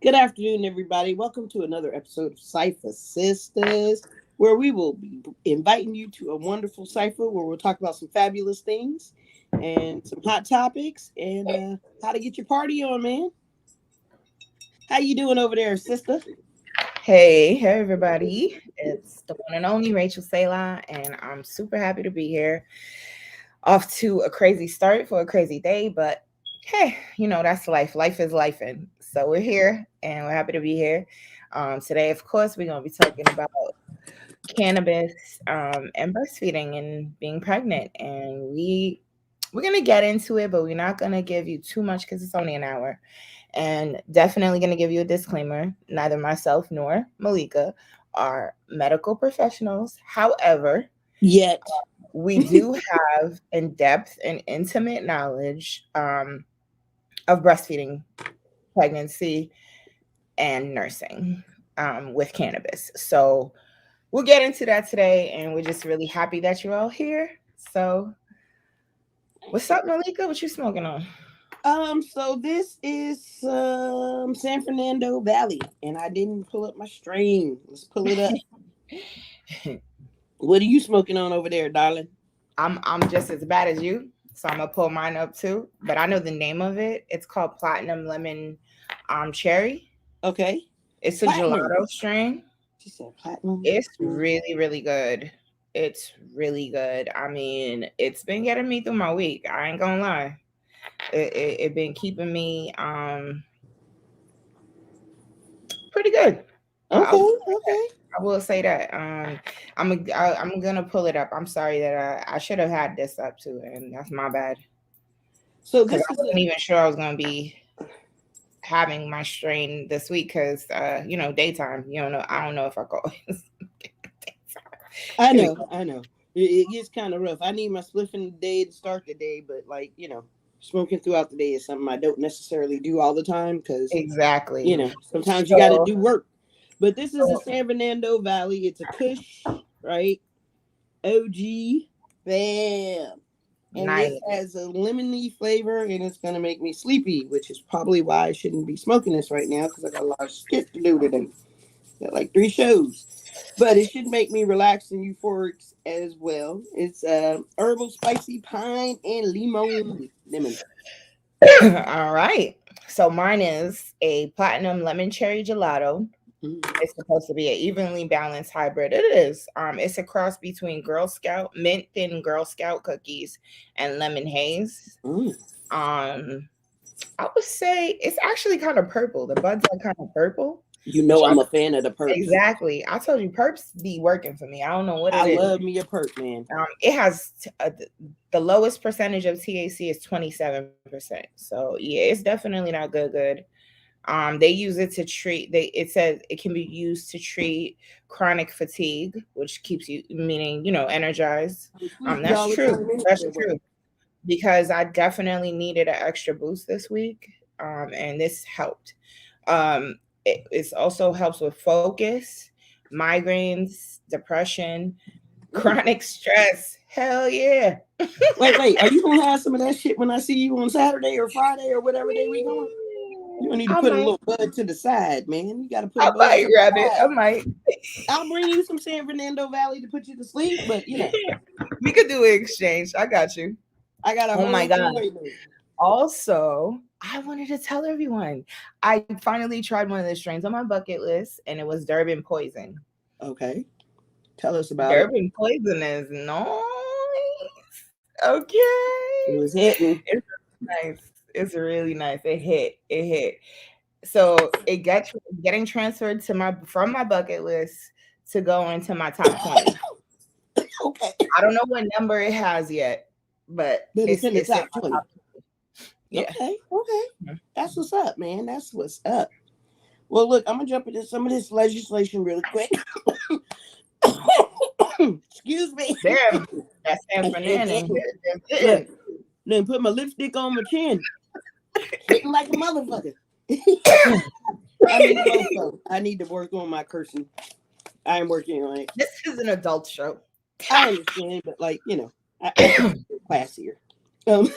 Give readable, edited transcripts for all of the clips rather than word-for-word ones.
Good afternoon, everybody. Welcome to another episode of Cypher Sistas, where we will be inviting you to a wonderful cipher where we'll talk about some fabulous things and some hot topics and how to get your party on, man. How you doing over there, sister? Hey, everybody. It's the one and only Rachel Selah, and I'm super happy to be here. Off to a crazy start for a crazy day, but hey, that's life. Life is life. And so we're here and we're happy to be here. Today, of course, we're going to be talking about cannabis and breastfeeding and being pregnant. And we're going to get into it, but we're not going to give you too much because it's only an hour. And definitely going to give you a disclaimer. Neither myself nor Malika are medical professionals. However, Yet. we do have in-depth and intimate knowledge of breastfeeding, pregnancy, and nursing with cannabis. So we'll get into that today, and we're just really happy that you're all here. So, what's up, Malika? What you smoking on? So this is San Fernando Valley, and I didn't pull up my string. Let's pull it up. What are you smoking on over there, darling? I'm just as bad as you, so I'm gonna pull mine up too. But I know the name of it. It's called Platinum Lemon Cherry. Okay. It's a Platinum. gelato strain. She said platinum. It's really, really good. It's really good. I mean, it's been getting me through my week. I ain't gonna lie. It been keeping me pretty good. I, Okay, okay. I will say that. I'm gonna pull it up. I'm sorry that I should have had this up too, and that's my bad. So Because this I is wasn't a even sure I was gonna be having my strain this week because daytime. I don't know if I call it. I Here we know, go. I know. It gets kind of rough. I need my spliff in the day to start the day, but smoking throughout the day is something I don't necessarily do all the time because Exactly. sometimes you got to So, do work. But this is a so San Fernando Valley. It's a Kush, right? OG, bam. And this nice. has a lemony flavor, and it's gonna make me sleepy, which is probably why I shouldn't be smoking this right now because I got a lot of shit to do today. Got like 3 shows, but it should make me relax and euphoric as well. It's herbal, spicy, pine, and lemon. All right. So mine is a platinum lemon cherry gelato. Mm. It's supposed to be an evenly balanced hybrid. It is. It's a cross between Girl Scout mint thin Girl Scout cookies and lemon haze. Mm. Um, I would say it's actually kind of purple. The buds are kind of purple, You which know I I'm a fan of the perps. exactly. I told you perps be working for me. I don't know what I it is. love me a perp, man. It has the lowest percentage of THC is 27%. So yeah, it's definitely not good. They use it to treat. It says it can be used to treat chronic fatigue, which keeps you meaning energized. I'm sleepy That's all the true. time That's anyway. true because I definitely needed an extra boost this week, and this helped. It also helps with focus, migraines, depression, chronic stress. Hell yeah. Wait. Are you gonna have some of that shit when I see you on Saturday or Friday or whatever day we going? You don't need to I put a might. little bud to the side, man. You got to put a I bud might to the grab it. side. I might. I'll bring you some San Fernando Valley to put you to sleep, but We could do an exchange. I got you. I got a Oh my whole thing god. waiting. Also, I wanted to tell everyone. I finally tried one of the strains on my bucket list and it was Durban Poison. Okay, tell us about it. Durban Poison is nice. Okay. It was hitting. It's nice. It's really nice. It hit. It hit. So it gets getting transferred to my from my bucket list to go into my top 20. Okay, I don't know what number it has yet, but but it's in the it's in top my 20. top 20. Yeah. Okay, that's what's up, man. That's what's up. Well, look, I'm gonna jump into some of this legislation really quick. Excuse me. Damn, that San Fernando. Look, then put my lipstick on my chin, hitting like a motherfucker. I need to work on my cursing. I am working on it. This is an adult show. I understand, but I try to be classier. Um,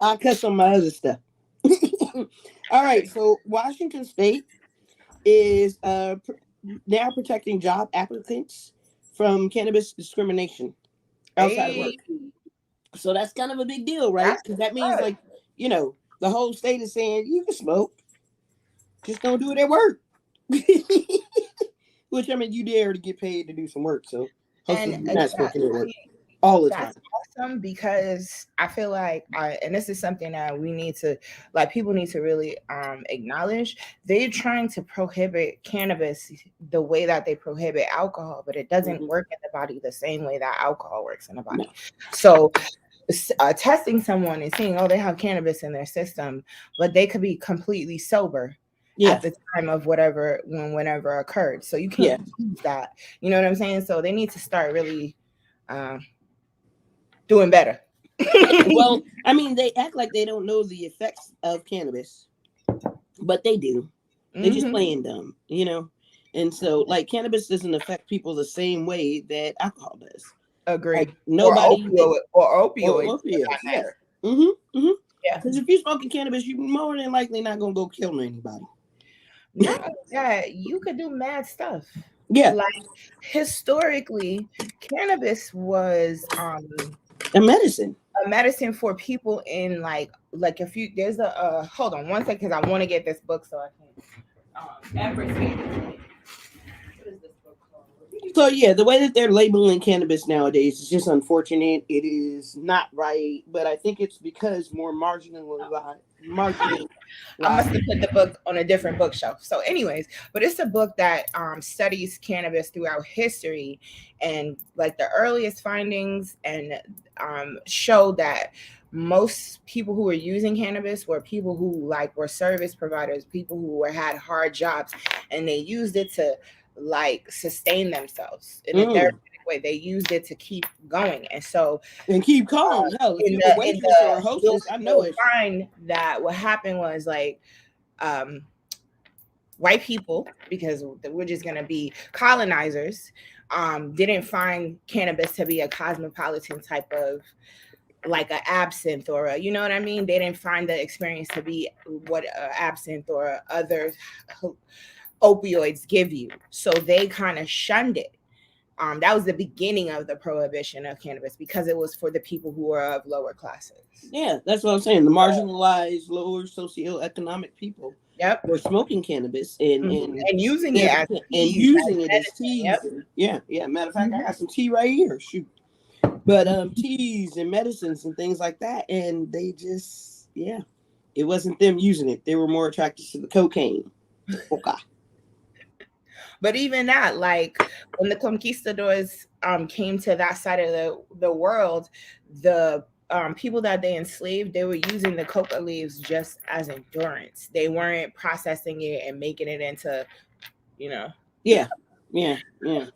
I'll cuss on my other stuff. All right. So Washington State is now protecting job applicants from cannabis discrimination outside of work. Hey, So that's kind of a big deal, right? that's Because that means, good. like, the whole state is saying you can smoke, just don't do it at work. Which, I mean, you dare to get paid to do some work, so And hopefully you're not yeah, smoking at work all the time. that's awesome because I feel like and this is something that we need to, like, people need to really acknowledge. They're trying to prohibit cannabis the way that they prohibit alcohol, but it doesn't Mhm. work in the body the same way that alcohol works in the body. No. So testing someone and seeing, oh, they have cannabis in their system, but they could be completely sober Yeah, at the time of whenever occurred. So you yeah. can't use that. You know what I'm saying? So they need to start really uh, doing better. Well, I mean, they act like they don't know the effects of cannabis, but they do. They just Hmm. playing dumb. And so, like, cannabis doesn't affect people the same way that alcohol does. Like Agree. Or nobody opioid or or opioids for opioids. that Yeah. matter. Mm-hmm. Yeah. Because if you're smoking cannabis, you're more than likely not gonna go kill anybody. Not only that, you could do mad stuff. Yeah, Like historically, cannabis was a medicine. a medicine for people in like if you there's a hold on one second because I want to get this book so I can appreciate it. What is this book called? So yeah, the way that they're labeling cannabis nowadays is just unfortunate. It is not right, but I think it's because more marginalized. I must have put the book on a different bookshelf. So, anyways, but it's a book that studies cannabis throughout history, and like the earliest findings, and show that most people who were using cannabis were people who like were service providers, people who had hard jobs, and they used it to like sustain themselves in a therapeutic way. They used it to keep going, and so And keep calm. Hell, if you're a in waitress or the a hostess, I know you'll it. find that what happened was like um white people, because we're just going to be colonizers, didn't find cannabis to be a cosmopolitan type of like a absinthe or a, you know what I mean, they didn't find the experience to be what absinthe or other opioids give you, so they kind of shunned it. That was the beginning of the prohibition of cannabis because it was for the people who were of lower classes. Yeah, that's what I'm saying. The marginalized, lower socioeconomic people Yep. were smoking cannabis and And using it as teas, using it as medicine. teas. Yep. Yeah. Matter of fact, I got some tea right here. Shoot. But teas and medicines and things like that, and they just it wasn't them using it. They were more attracted to the cocaine. Okay. But even that, like when the conquistadors came to that side of the world, the people that they enslaved, they were using the coca leaves just as endurance. They weren't processing it and making it into, you know. Yeah.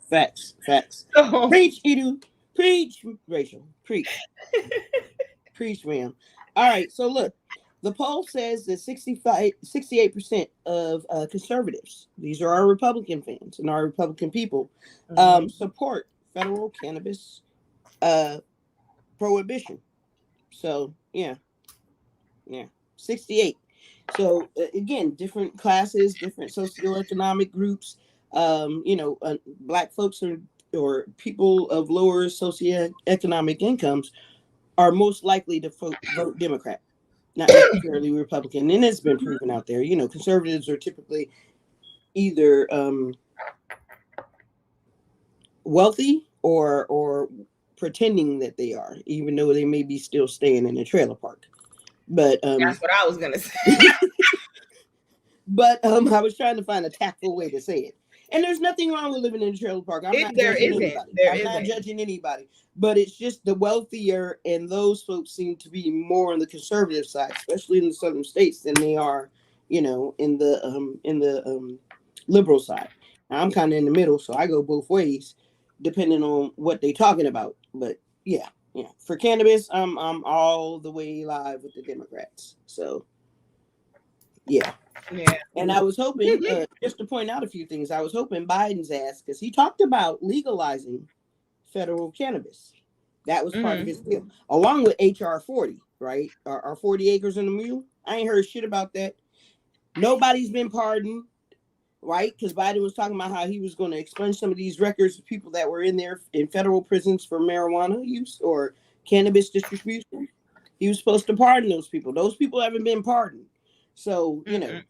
Facts. So, Preach, Edu. Preach, Rachel. Preach. Preach, ma'am. All right. So look, the poll says that 68% of conservatives, these are our Republican fans and our Republican people, support federal cannabis prohibition. So yeah, 68. So again, different classes, different socioeconomic groups. Black folks or people of lower socioeconomic incomes are most likely to vote Democrat, not necessarily Republican. And it's been proven out there. Conservatives are typically either wealthy or pretending that they are, even though they may be still staying in a trailer park. But that's what I was gonna say. but I was trying to find a tactful way to say it. And there's nothing wrong with living in a trailer park. I'm not There judging isn't. anybody. There I'm not isn't. judging anybody. But it's just the wealthier and those folks seem to be more on the conservative side, especially in the southern states, than they are, in the liberal side. Now, I'm kind of in the middle, so I go both ways, depending on what they're talking about. But yeah. For cannabis, I'm all the way live with the Democrats. So yeah. And I was hoping, just to point out a few things, I was hoping Biden's ass, because he talked about legalizing federal cannabis. That was part of his deal, along with HR 40, right? Our 40 acres and a mule. I ain't heard shit about that. Nobody's been pardoned, right? Because Biden was talking about how he was going to expunge some of these records of people that were in there in federal prisons for marijuana use or cannabis distribution. He was supposed to pardon those people. Those people haven't been pardoned. So, you know,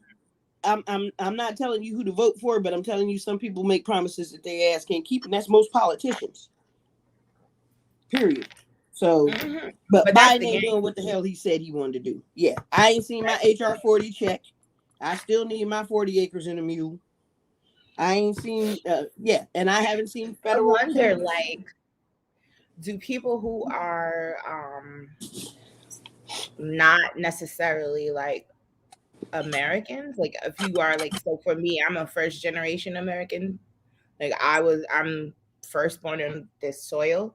I'm not telling you who to vote for, but I'm telling you some people make promises that they ass can't keep, and that's most politicians. Period. So, but Biden ain't doing what the hell he said he wanted to do. Yeah, I ain't seen my HR 40 check. I still need my 40 acres and a mule. I ain't seen, and I haven't seen federal. I wonder, like, do people who are not necessarily like Americans, like if you are like, so for me, I'm a first generation American. Like I'm first born in this soil.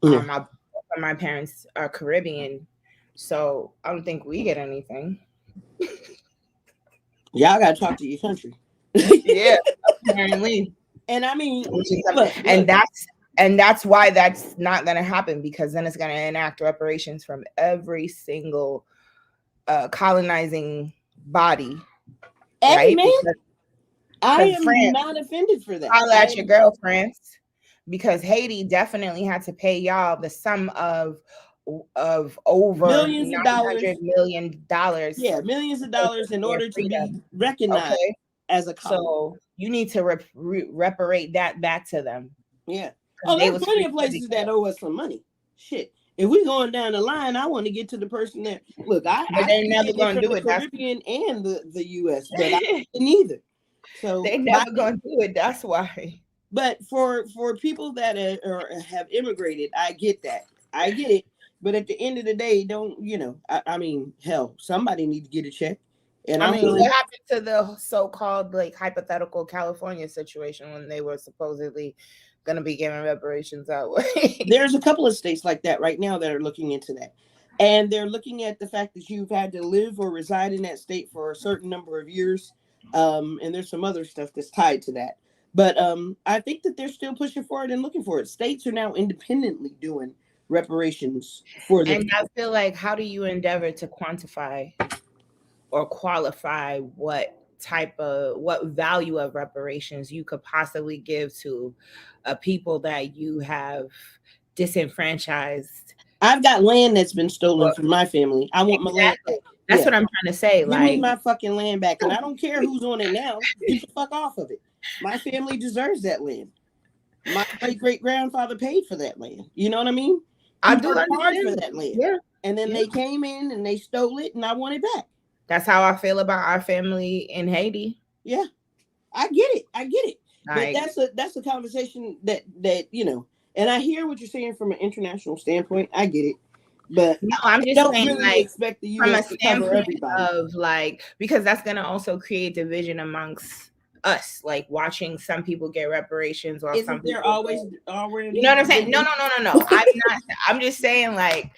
My parents are Caribbean, so I don't think we get anything. Y'all gotta talk to your country. Yeah, apparently. And I mean, look. And that's why that's not going to happen, because then it's going to enact reparations from every single colonizing body. Hey, right? Man, I am not offended for that. Holla at your girl, France, because Haiti definitely had to pay y'all the sum of over millions of dollars. $million. Yeah, millions of dollars in order to be recognized as a colony. So you need to reparate that back to them. Yeah. Oh, there's plenty of places that owe us some money. Shit. If we're going down the line, I want to get to the person that look. But they're never going to do it. Caribbean and the U.S. But I neither. So they're never going to do it. That's why. But for people that have immigrated, I get that. I get it. But at the end of the day, don't I mean, hell, somebody need to get a check. And I mean, what happened to the so-called like hypothetical California situation when they were supposedly going to be giving reparations that way? There's a couple of states like that right now that are looking into that. And they're looking at the fact that you've had to live or reside in that state for a certain number of years. And there's some other stuff that's tied to that. But I think that they're still pushing for it and looking for it. States are now independently doing reparations for them. And I feel like, how do you endeavor to quantify or qualify what value of reparations you could possibly give to a people that you have disenfranchised? I've got land that's been stolen from my family. I want my land back. That's what I'm trying to say. Give me my fucking land back, and I don't care who's on it now. Get the fuck off of it. My family deserves that land. My great grandfather paid for that land. You know what I mean? I do hard for that land. Yeah. And then they came in and they stole it, and I want it back. That's how I feel about our family in Haiti. Yeah, I get it. But that's a conversation that and I hear what you're saying from an international standpoint. I get it. But no, I'm just saying, really like, expect the US from a standpoint of like, because that's gonna also create division amongst us, like watching some people get reparations while some people always you know what I'm saying? No. I'm just saying, like,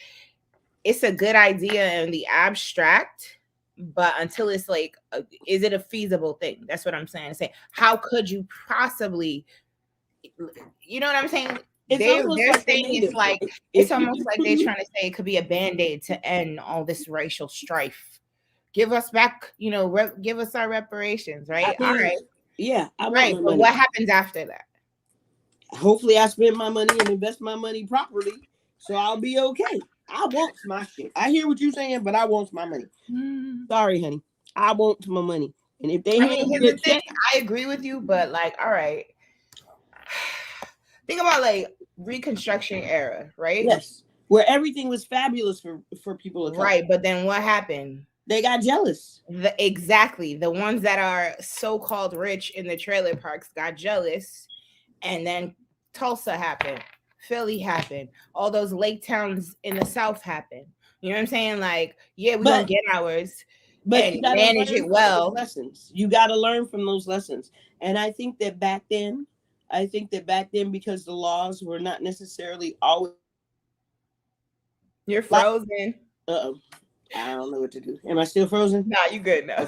it's a good idea in the abstract, but until it's like, is it a feasible thing? That's what I'm saying. How could you possibly, you know what I'm saying? They're saying it's like, it's almost like they're trying to say it could be a band-aid to end all this racial strife. Give us back, give us our reparations, right? All right. Yeah. Right. But what happens after that? Hopefully I spend my money and invest my money properly, so I'll be okay. I want my shit. I hear what you're saying, but I want my money. Sorry, honey. I want my money. And if they I agree with you, but like, all right. Think about like Reconstruction era, right? Yes. Where everything was fabulous for people of color. Right, but then what happened? They got jealous. Exactly. The ones that are so-called rich in the trailer parks got jealous, and then Tulsa happened. Philly happened. All those lake towns in the South happened. You know what I'm saying? Like, yeah, we're going to get ours, but you manage it well. Lessons. You got to learn from those lessons. And I think that back then, because the laws were not necessarily always. You're frozen. Uh-oh. I don't know what to do. Am I still frozen? Nah, you good now.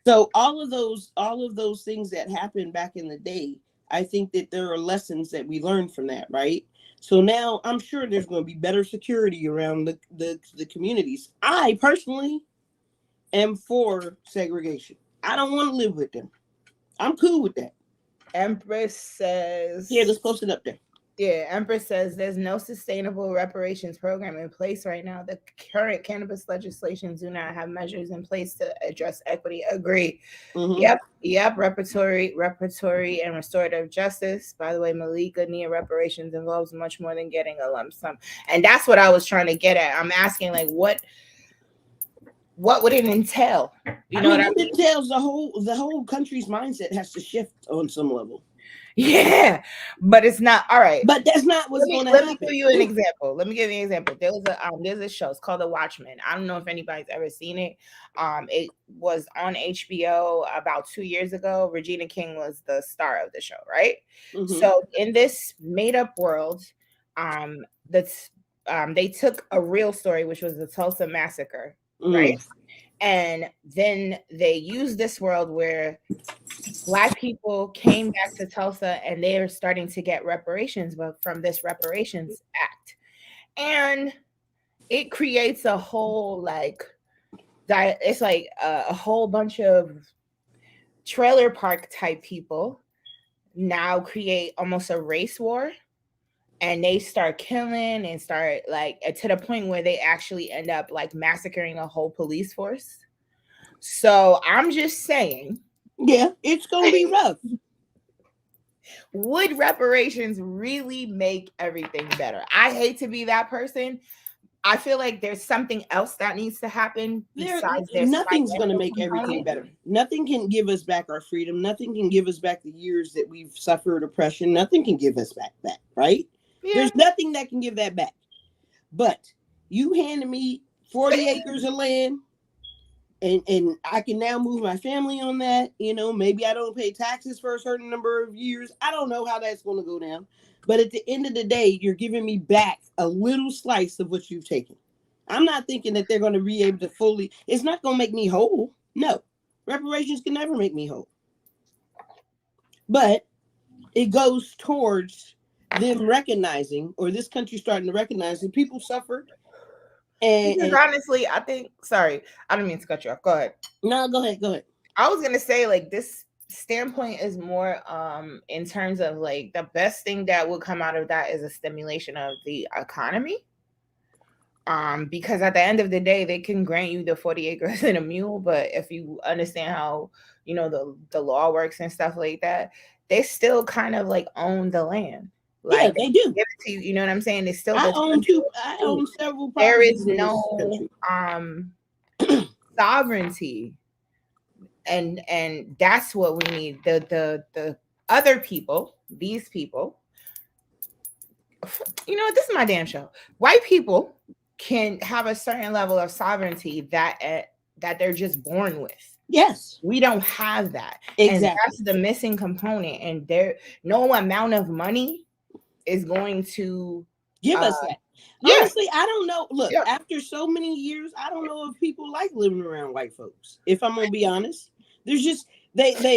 So all of those things that happened back in the day, I think that there are lessons that we learned from that, right? So now I'm sure there's going to be better security around the communities. I personally am for segregation. I don't want to live with them. I'm cool with that. Empress says, Yeah, let's post it up there. yeah, Empress says there's no sustainable reparations program in place right now. The current cannabis legislations do not have measures in place to address equity. Agree. Mm-hmm. Yep. Reparatory, and restorative justice. By the way, Malika, near reparations involves much more than getting a lump sum, and that's what I was trying to get at. I'm asking, like, what would it entail? You know what I mean? It entails the whole country's mindset has to shift on some level. Yeah, but it's not all right. But that's not what's going to happen. Let me give you an example. There's a show. It's called The Watchmen. I don't know if anybody's ever seen it. It was on HBO about 2 years ago. Regina King was the star of the show, right? Mm-hmm. So in this made-up world, they took a real story, which was the Tulsa massacre, right? And then they used this world where Black people came back to Tulsa and they are starting to get reparations, but from this reparations act. And it creates a whole it's like a whole bunch of trailer park type people now create almost a race war. And they start killing and start to the point where they actually end up massacring a whole police force. So I'm just saying. Yeah, it's going to be rough. Would reparations really make everything better? I hate to be that person. I feel like there's something else that needs to happen besides this. Nothing's going to make everything better. Nothing can give us back our freedom. Nothing can give us back the years that we've suffered oppression. Nothing can give us back, right? Yeah. There's nothing that can give that back. But you handed me 40 acres of land, and I can now move my family on that. Maybe I don't pay taxes for a certain number of years. I don't know how that's going to go down. But at the end of the day, you're giving me back a little slice of what you've taken. I'm not thinking that they're going to be able to fully. It's not going to make me whole. No. Reparations can never make me whole. But it goes towards them recognizing, or this country starting to recognize that people suffered. And honestly, I think, sorry, I didn't mean to cut you off. Go ahead. No, go ahead. I was going to say, this standpoint is more in terms of the best thing that will come out of that is a stimulation of the economy. Because at the end of the day, they can grant you the 40 acres and a mule, but if you understand how, the law works and stuff like that, they still kind of own the land. Yeah, they do. Give it to you, you know what I'm saying? They still. I own several. There is no sovereignty, and that's what we need. The other people, these people. This is my damn show. White people can have a certain level of sovereignty that they're just born with. Yes. We don't have that. Exactly. And that's the missing component. And no amount of money is going to give us that. Honestly, I don't know. Look, after so many years, I don't know if people like living around white folks. If I'm gonna be honest, there's just there's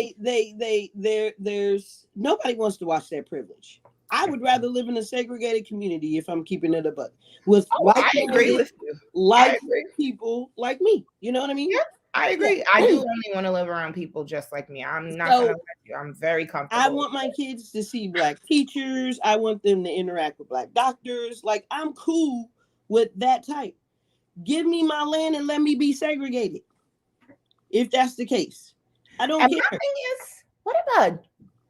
nobody wants to watch that privilege. I would rather live in a segregated community if I'm keeping it a buck with white people like me. You know what I mean? Yeah. I agree. Yeah. I do only want to live around people just like me. I'm not gonna let you. I'm very comfortable. I want my kids to see Black teachers. I want them to interact with Black doctors. I'm cool with that type. Give me my land and let me be segregated. If that's the case. I don't care. My thing is,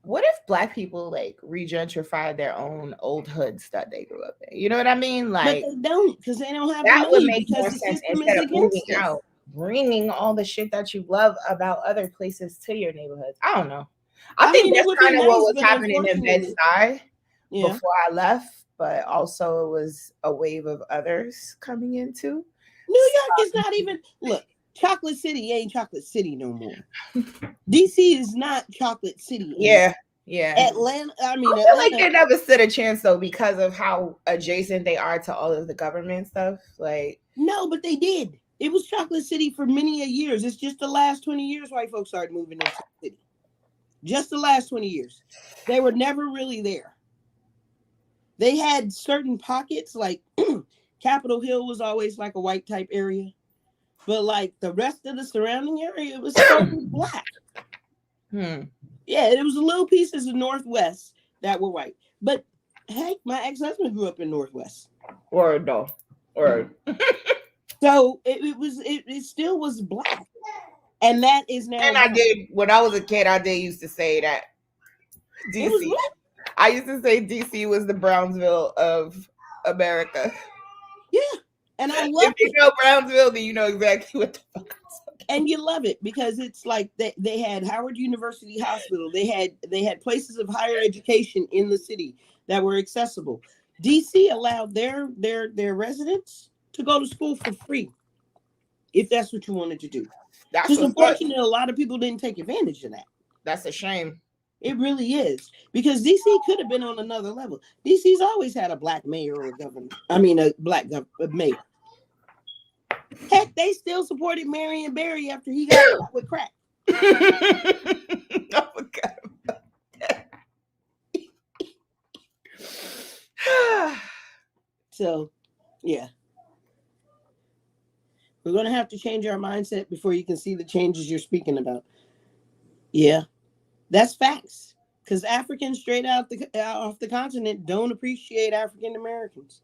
what if Black people regentrify their own old hoods that they grew up in? You know what I mean? But they don't, because they don't have that money, would make more sense instead of moving out. Bringing all the shit that you love about other places to your neighborhoods. I don't know. I think that's kind of what was happening in Bed-Stuy before I left, but also it was a wave of others coming into. New York is not even, look, Chocolate City ain't Chocolate City no more. DC is not Chocolate City. Yeah. Atlanta, I feel like they never stood a chance though because of how adjacent they are to all of the government stuff. No, but they did. It was Chocolate City for many years. It's just the last 20 years white folks started moving into the city. Just the last 20 years. They were never really there. They had certain pockets, Capitol Hill was always a white type area. but like the rest of the surrounding area, it was totally black. Hmm. Yeah, it was little pieces of Northwest that were white. But heck, my ex-husband grew up in Northwest. Word though. Word. So it still was black. And that is now And I gone. did when I was a kid, I did used to say that It was DC. black. I used to say DC was the Brownsville of America. Yeah. And I If loved you it. know Brownsville, then you know exactly what the fuck I'm talking And you love it because it's like they had Howard University Hospital. They had places of higher education in the city that were accessible. DC allowed their residents to go to school for free if that's what you wanted to do. That's Just what's good. unfortunate a lot of people didn't take advantage of that. That's a shame. It really is because DC could have been on another level. DC's always had a black mayor or governor. I mean, a black mayor. Heck, they still supported Marion Barry after he got caught with crack. I forgot about that. So, yeah. We're going to have to change our mindset before you can see the changes you're speaking about. Yeah, that's facts. Because Africans straight off the continent don't appreciate African Americans.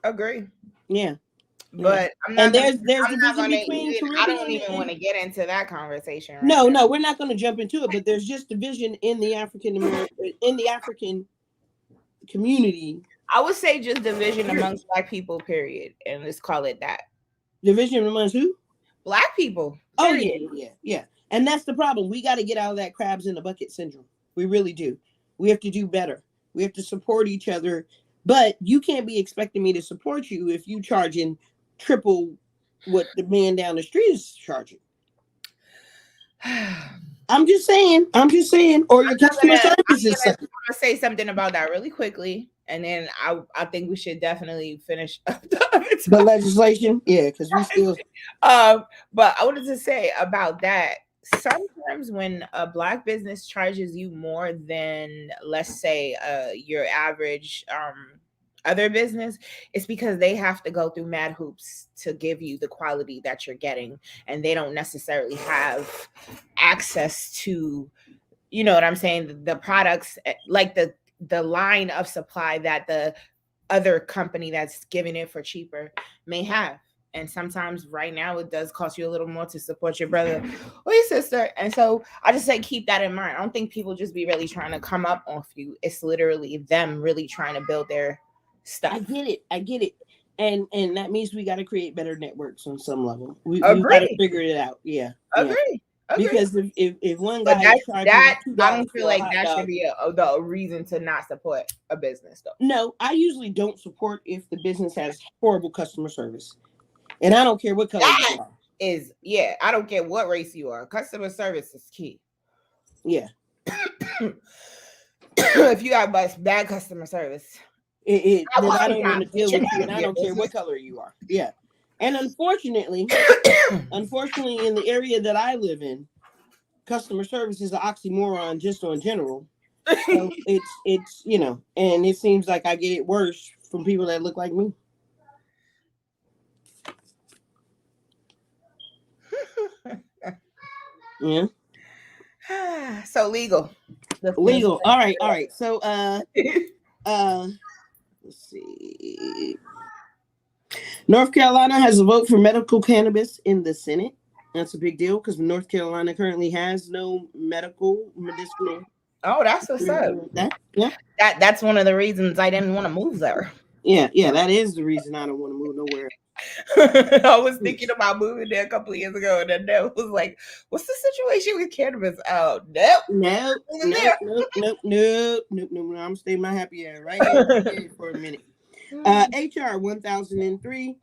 Agree. Yeah. But I'm not. And there's I'm not division gonna between even. Caribbean I don't even and want to get into that conversation. Right no, now. we're not going to jump into it. But there's just division in the African community. I would say just division amongst Black people. Period. And let's call it that. Division amongst who? Black people. Period. Oh yeah. And that's the problem. We got to get out of that crabs in the bucket syndrome. We really do. We have to do better. We have to support each other. But you can't be expecting me to support you if you charging triple what the man down the street is charging. I'm just saying. Or your customer service is sucking. I'm gonna say something about that really quickly, and then I think we should definitely finish up the legislation. Yeah, because we still. But I wanted to say about that. Sometimes when a Black business charges you more than, let's say, your average other business, it's because they have to go through mad hoops to give you the quality that you're getting, and they don't necessarily have access to, you know what I'm saying, the products, like the line of supply that the other company that's giving it for cheaper may have. And sometimes right now it does cost you a little more to support your brother or your sister. And so I just say keep that in mind. I don't think people just be really trying to come up off you. It's literally them really trying to build their stuff. I get it. And that means we got to create better networks on some level. We got to figure it out. Yeah. Agree. Because if one guy is charging I $2 don't feel like that dog, should be a reason to not support a business though. No, I usually don't support if the business has horrible customer service. And I don't care what color you are. I don't care what race you are. Customer service is key. Yeah. If you have bad customer service, then I don't want to deal with you, and I don't care what color you are. Yeah. And unfortunately, in the area that I live in, customer service is an oxymoron just on general. So it's and it seems like I get it worse from people that look like me. Yeah. So legal. All right. So let's see. North Carolina has a vote for medical cannabis in the Senate. That's a big deal because North Carolina currently has no medicinal. Oh, that's what's up. Yeah. That's one of the reasons I didn't want to move there. Yeah, that is the reason I don't want to move nowhere. I was thinking about moving there a couple of years ago, and then Deb was like, "What's the situation with cannabis?" Oh, nope. I'm staying my happy ass right here for a minute. HR 1003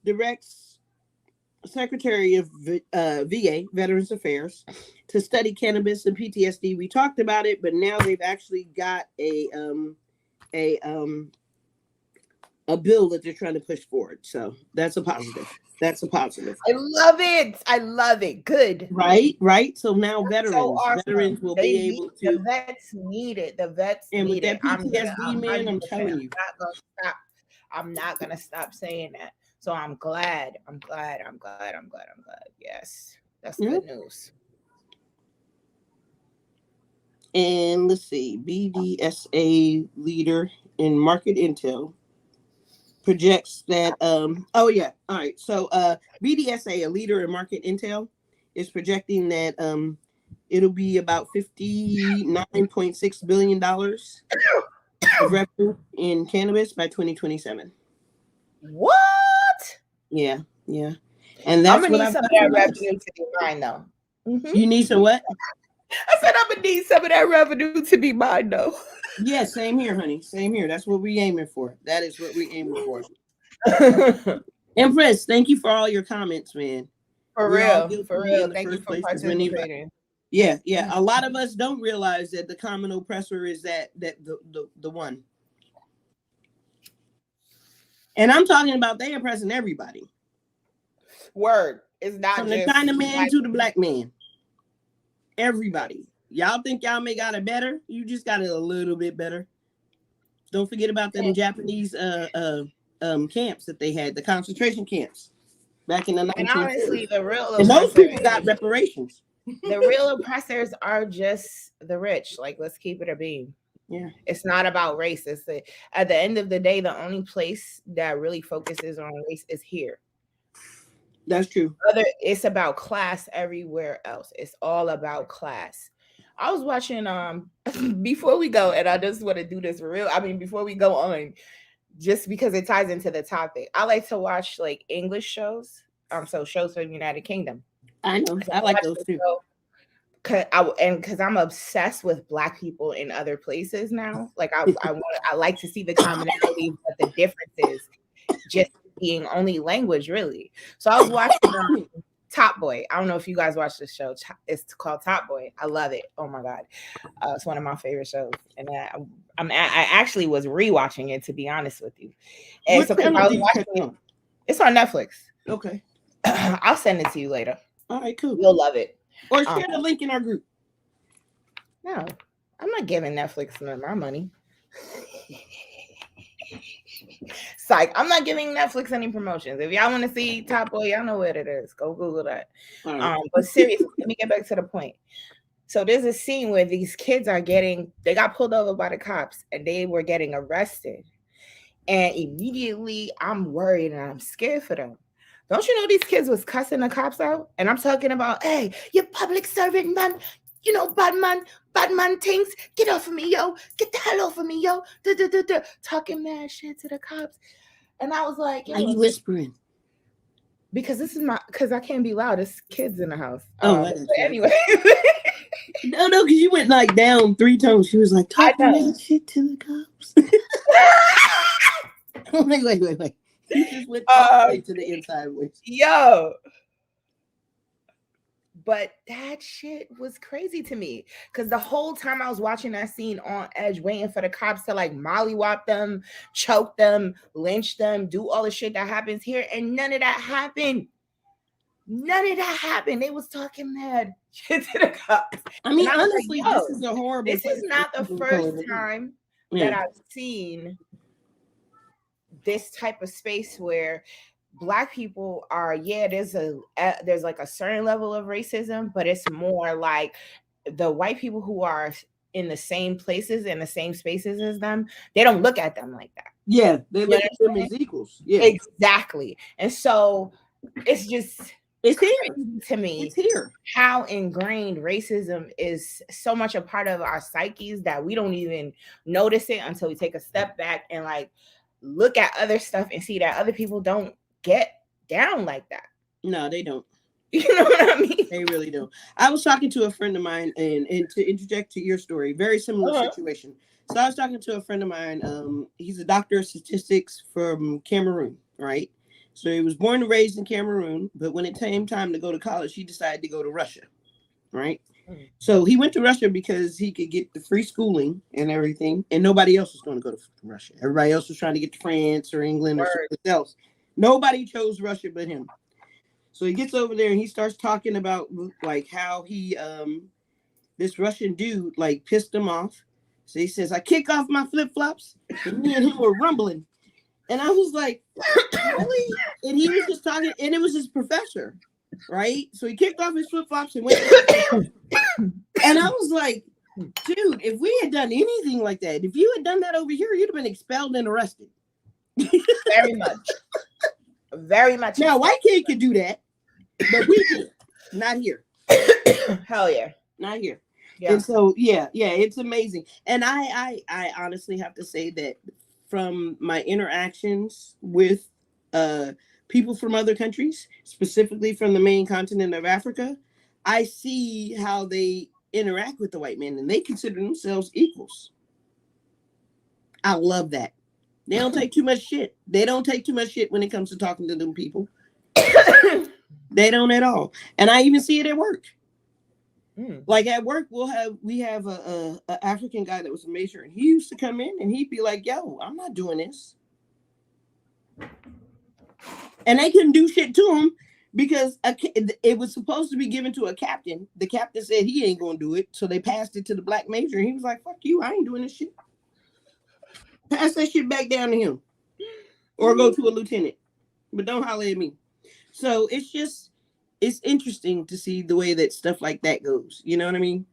directs Secretary of VA, Veterans Affairs, to study cannabis and PTSD. We talked about it, but now they've actually got a bill that they're trying to push forward. So that's a positive. I love it. Good. Right. So now veterans will be able to. The vets need it. And with that PTSD, man, I'm telling you. I'm not gonna stop saying that. So I'm glad. Yes, that's Yeah. good news. And let's see, BDSA leader in market intel projects that oh yeah, all right. So BDSA, a leader in market intel, is projecting that it'll be about $59.6 billion of revenue in cannabis by 2027. What? Yeah, yeah. And I'm that's gonna what need I'm some of talking that about. revenue to be mine, though. You need some what? I said I'm gonna need some of that revenue to be mine, though. Yeah, same here, honey. Same here. That's what we aiming for. That is what we aiming for. Empress, thank you for all your comments, man. For We're all real, for guilty real. in the Thank you first for place because when anybody, participating. yeah, yeah, a lot of us don't realize that the common oppressor is the one. And I'm talking about they oppressing everybody. Word. It's not From the just China man like to the black man. Everybody. Y'all think y'all may got it better? You just got it a little bit better. Don't forget about them Japanese camps that they had, the concentration camps back in the and 1940s. honestly, the real And those oppressors, people got reparations. the real oppressors are just the rich. Like, let's keep it a beam. Yeah. It's not about race. At the end of the day, the only place that really focuses on race is here. That's true. It's about class everywhere else. It's all about class. I was watching before we go, and I just want to do this for real. I mean, before we go on, just because it ties into the topic, I like to watch like English shows. So shows from the United Kingdom. I know. I like those too. Because I'm obsessed with Black people in other places now. Like I like to see the commonalities, but the differences just being only language, really. So I was watching Top Boy. I don't know if you guys watch this show. It's called Top Boy. I love it. Oh my god, it's one of my favorite shows, and I actually was rewatching it, to be honest with you. And so I was watching it. It's on Netflix. Okay. I'll send it to you later. All right, cool. You'll love it. Or share the link in our group. No, I'm not giving Netflix my money. Psych. I'm not giving Netflix any promotions. If y'all want to see Top Boy, y'all know where it is. Go Google that. Right. But seriously, let me get back to the point. So there's a scene where these kids they got pulled over by the cops and they were getting arrested. And immediately I'm worried and I'm scared for them. Don't you know these kids was cussing the cops out? And I'm talking about, hey, you public servant, man. You know, bad man things. Get off of me, yo. Get the hell off of me, yo. Talking mad shit to the cops. And I was like, why are you whispering? Because I can't be loud. There's kids in the house. Anyway. No, because you went like down 3 tones. She was like, talking mad shit to the cops. Wait. You just went to the inside voice. Yo. But that shit was crazy to me because the whole time I was watching that scene on edge, waiting for the cops to like mollywop them, choke them, lynch them, do all the shit that happens here. And none of that happened. They was talking mad shit to the cops. I mean, honestly, like, this is a horrible. This is not the first time that I've seen this type of space where Black people are, there's like a certain level of racism, but it's more like the white people who are in the same places, in the same spaces as them, they don't look at them like that. Yeah, they look at them as equals. Yeah, exactly. And so it's here to me. It's here. How ingrained racism is so much a part of our psyches that we don't even notice it until we take a step back and like look at other stuff and see that other people don't get down like that. No, they don't. You know what I mean? They really don't. I was talking to a friend of mine, and to interject to your story, very similar situation. So I was talking to a friend of mine. He's a doctor of statistics from Cameroon, right? So he was born and raised in Cameroon, but when it came time to go to college, he decided to go to Russia, right? Mm-hmm. So he went to Russia because he could get the free schooling and everything, and nobody else was going to go to Russia. Everybody else was trying to get to France or England or something else. Nobody chose Russia but him. So he gets over there and he starts talking about like how he this Russian dude like pissed him off. So he says, I kick off my flip-flops. And me and him were rumbling. And I was like, really? And he was just talking, and it was his professor, right? So he kicked off his flip flops and went. And I was like, dude, if we had done anything like that, if you had done that over here, you'd have been expelled and arrested. Very much. Very much. Now, white kid could do that, but we can't. Not here. Hell yeah. Not here. Yeah. And so, yeah, it's amazing. And I honestly have to say that from my interactions with people from other countries, specifically from the main continent of Africa, I see how they interact with the white man, and they consider themselves equals. I love that. They don't take too much shit. They don't take too much shit when it comes to talking to them people. They don't at all. And I even see it at work. Like at work, we have a African guy that was a major, and he used to come in and he'd be like, "Yo, I'm not doing this," and they couldn't do shit to him because it was supposed to be given to a captain. The captain said he ain't gonna do it, so they passed it to the black major, and he was like, "Fuck you, I ain't doing this shit. Pass that shit back down to him, or go to a lieutenant, but don't holler at me." So it's interesting to see the way that stuff like that goes. You know what I mean?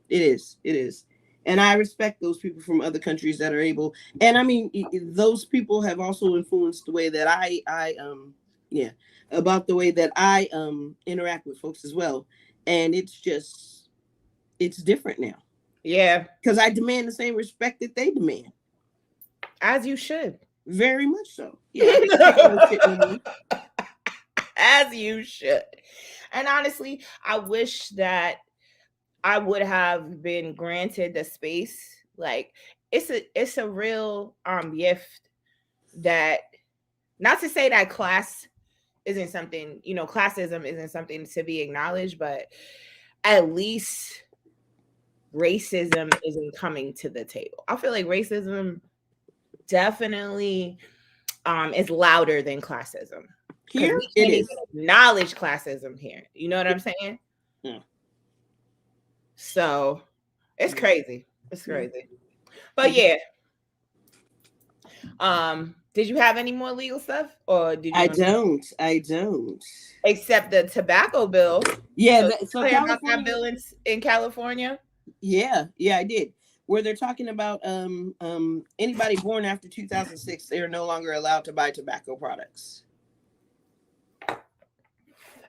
It is. And I respect those people from other countries that are able. And I mean, those people have also influenced the way that about the way that I interact with folks as well. And it's different now. Yeah. Because I demand the same respect that they demand. As you should. Very much so. Yeah. As you should. And honestly, I wish that I would have been granted the space. Like it's a real gift that, not to say that class isn't something, classism isn't something to be acknowledged, but at least racism isn't coming to the table. I feel like racism definitely is louder than classism. Here we can't even acknowledge classism here. You know what I'm saying? Yeah. So it's crazy. It's crazy. But yeah. Did you have any more legal stuff, or did you? I don't. Except the tobacco bill. Yeah. So about that bill in California. Yeah, I did. Where they're talking about anybody born after 2006, they are no longer allowed to buy tobacco products.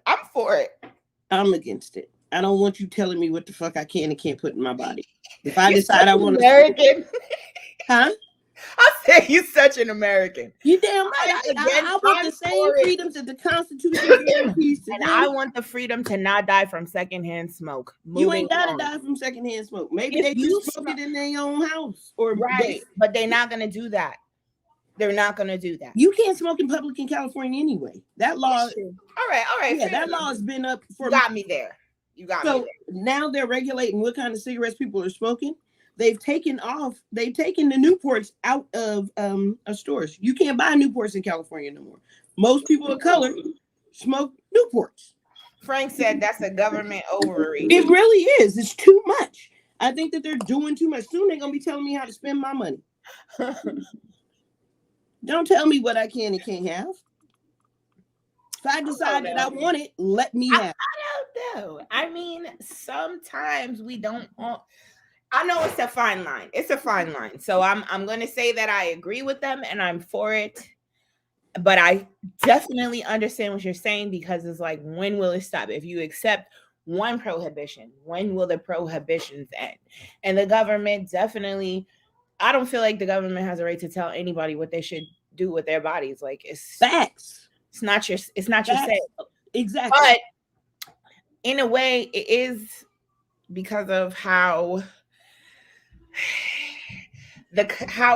I'm for it. I'm against it. I don't want you telling me what the fuck I can and can't put in my body. If I decide I want to, American, huh? I say you're such an American. You damn right. I want the same freedoms that the Constitution guarantees to and I want the freedom to not die from secondhand smoke. You ain't gotta die from secondhand smoke. Maybe they just smoke it in their own house, or right, but they're not gonna do that. They're not going to do that. You can't smoke in public in California anyway. That law. All right. Yeah, that law has been up for. You got me there. So now they're regulating what kind of cigarettes people are smoking. They've taken the Newports out of stores. You can't buy Newports in California no more. Most people of color smoke Newports. Frank said that's a government overreach. It really is. It's too much. I think that they're doing too much. Soon they're going to be telling me how to spend my money. Don't tell me what I can and can't have. If I decide that I want it, let me have it. I don't know. I mean, sometimes we don't want. I know it's a fine line. It's a fine line. So I'm going to say that I agree with them and I'm for it. But I definitely understand what you're saying, because it's like, when will it stop? If you accept one prohibition, when will the prohibitions end? And the government definitely, I don't feel like the government has a right to tell anybody what they should do with their bodies. Like, it's facts. It's not your say. Exactly. But in a way, it is because of how